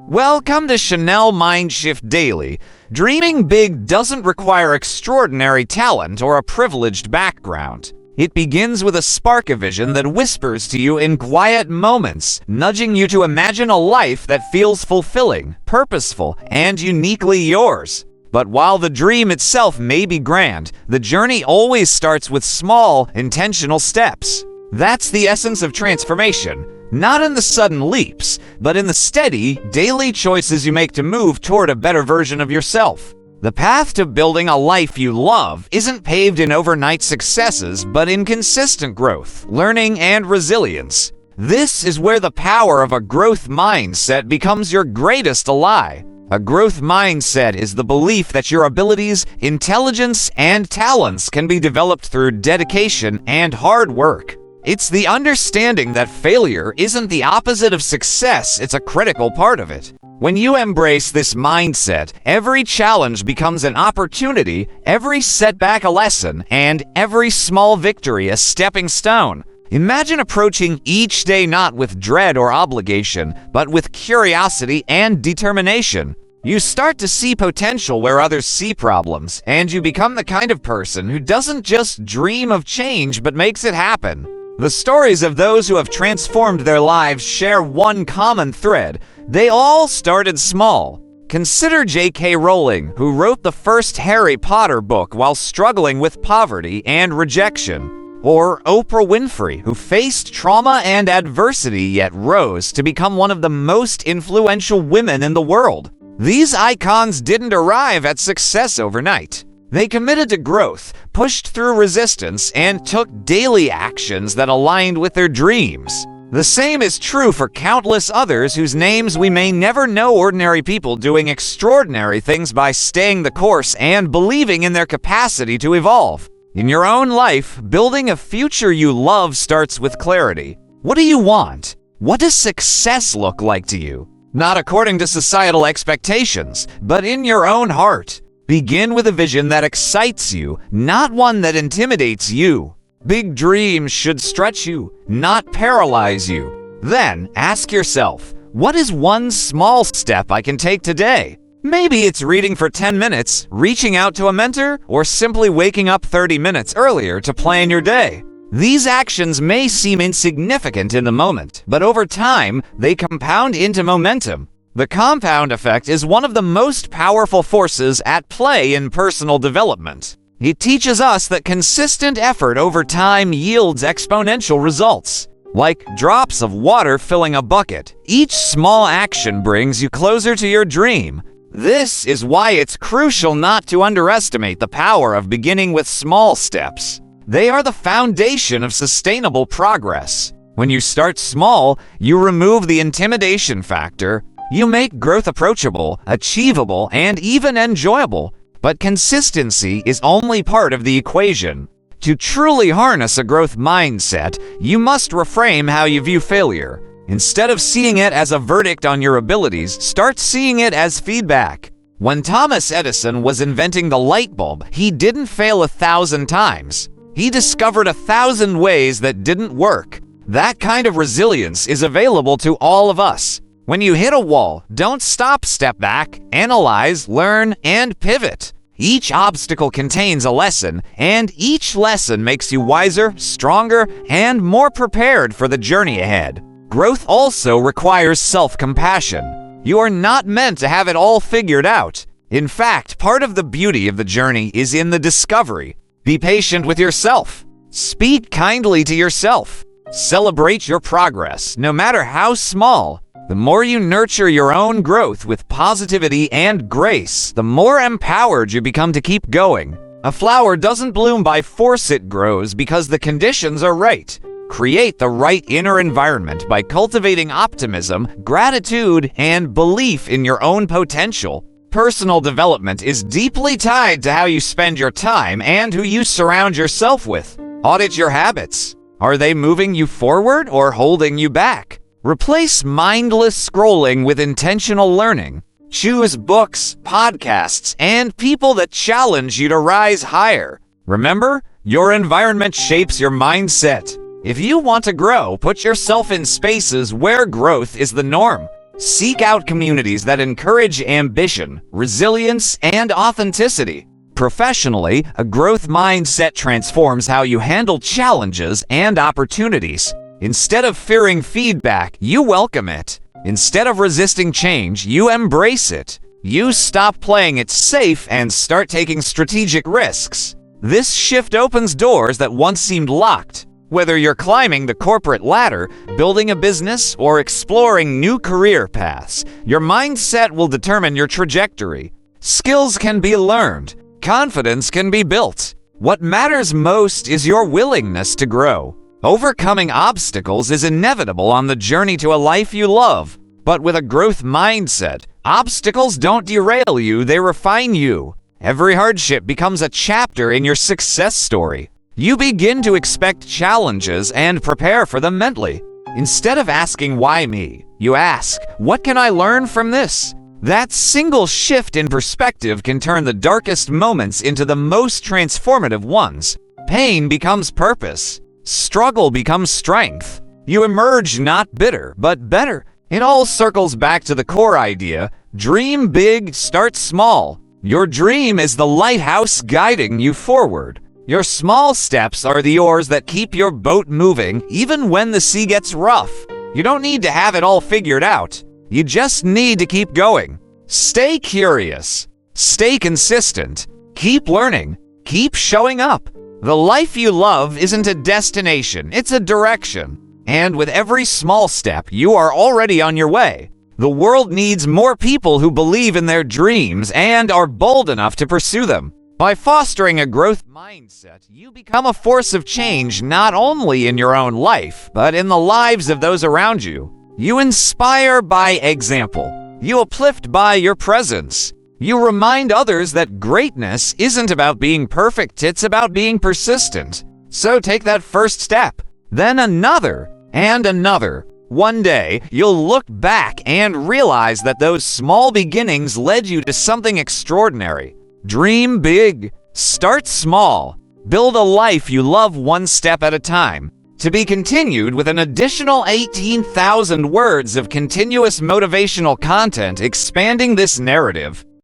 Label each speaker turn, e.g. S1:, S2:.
S1: Welcome to Chanel MindShift Daily. Dreaming big doesn't require extraordinary talent or a privileged background. It begins with a spark of vision that whispers to you in quiet moments, nudging you to imagine a life that feels fulfilling, purposeful, and uniquely yours. But while the dream itself may be grand, the journey always starts with small, intentional steps. That's the essence of transformation. Not in the sudden leaps, but in the steady, daily choices you make to move toward a better version of yourself. The path to building a life you love isn't paved in overnight successes, but in consistent growth, learning, and resilience. This is where the power of a growth mindset becomes your greatest ally. A growth mindset is the belief that your abilities, intelligence, and talents can be developed through dedication and hard work. It's the understanding that failure isn't the opposite of success, it's a critical part of it. When you embrace this mindset, every challenge becomes an opportunity, every setback a lesson, and every small victory a stepping stone. Imagine approaching each day not with dread or obligation, but with curiosity and determination. You start to see potential where others see problems, and you become the kind of person who doesn't just dream of change but makes it happen. The stories of those who have transformed their lives share one common thread. They all started small. Consider J.K. Rowling, who wrote the first Harry Potter book while struggling with poverty and rejection. Or Oprah Winfrey, who faced trauma and adversity yet rose to become one of the most influential women in the world. These icons didn't arrive at success overnight. They committed to growth, pushed through resistance, and took daily actions that aligned with their dreams. The same is true for countless others whose names we may never know. Ordinary people doing extraordinary things by staying the course and believing in their capacity to evolve. In your own life, building a future you love starts with clarity. What do you want? What does success look like to you? Not according to societal expectations, but in your own heart. Begin with a vision that excites you, not one that intimidates you. Big dreams should stretch you, not paralyze you. Then ask yourself, what is one small step I can take today? Maybe it's reading for 10 minutes, reaching out to a mentor, or simply waking up 30 minutes earlier to plan your day. These actions may seem insignificant in the moment, but over time, they compound into momentum. The compound effect is one of the most powerful forces at play in personal development. It teaches us that consistent effort over time yields exponential results. Like drops of water filling a bucket, each small action brings you closer to your dream. This is why it's crucial not to underestimate the power of beginning with small steps. They are the foundation of sustainable progress. When you start small, you remove the intimidation factor. You make growth approachable, achievable, and even enjoyable. But consistency is only part of the equation. To truly harness a growth mindset, you must reframe how you view failure. Instead of seeing it as a verdict on your abilities, start seeing it as feedback. When Thomas Edison was inventing the light bulb, he didn't fail 1,000 times. He discovered 1,000 ways that didn't work. That kind of resilience is available to all of us. When you hit a wall, don't stop, step back, analyze, learn, and pivot. Each obstacle contains a lesson, and each lesson makes you wiser, stronger, and more prepared for the journey ahead. Growth also requires self-compassion. You are not meant to have it all figured out. In fact, part of the beauty of the journey is in the discovery. Be patient with yourself. Speak kindly to yourself. Celebrate your progress, no matter how small. The more you nurture your own growth with positivity and grace, the more empowered you become to keep going. A flower doesn't bloom by force, it grows because the conditions are right. Create the right inner environment by cultivating optimism, gratitude, and belief in your own potential. Personal development is deeply tied to how you spend your time and who you surround yourself with. Audit your habits. Are they moving you forward or holding you back? Replace mindless scrolling with intentional learning. Choose books, podcasts, and people that challenge you to rise higher. Remember, your environment shapes your mindset. If you want to grow, put yourself in spaces where growth is the norm. Seek out communities that encourage ambition, resilience, and authenticity. Professionally, a growth mindset transforms how you handle challenges and opportunities. Instead of fearing feedback, you welcome it. Instead of resisting change, you embrace it. You stop playing it safe and start taking strategic risks. This shift opens doors that once seemed locked. Whether you're climbing the corporate ladder, building a business, or exploring new career paths, your mindset will determine your trajectory. Skills can be learned. Confidence can be built. What matters most is your willingness to grow. Overcoming obstacles is inevitable on the journey to a life you love. But with a growth mindset, obstacles don't derail you, they refine you. Every hardship becomes a chapter in your success story. You begin to expect challenges and prepare for them mentally. Instead of asking, "Why me?" you ask, "What can I learn from this?" That single shift in perspective can turn the darkest moments into the most transformative ones. Pain becomes purpose. Struggle becomes strength. You emerge not bitter, but better. It all circles back to the core idea: dream big, start small. Your dream is the lighthouse guiding you forward. Your small steps are the oars that keep your boat moving, even when the sea gets rough. You don't need to have it all figured out. You just need to keep going. Stay curious. Stay consistent. Keep learning. Keep showing up. The life you love isn't a destination, it's a direction. And with every small step, you are already on your way. The world needs more people who believe in their dreams and are bold enough to pursue them. By fostering a growth mindset, you become a force of change not only in your own life, but in the lives of those around you. You inspire by example. You uplift by your presence. You remind others that greatness isn't about being perfect, it's about being persistent. So take that first step, then another, and another. One day, you'll look back and realize that those small beginnings led you to something extraordinary. Dream big. Start small. Build a life you love one step at a time. To be continued with an additional 18,000 words of continuous motivational content expanding this narrative.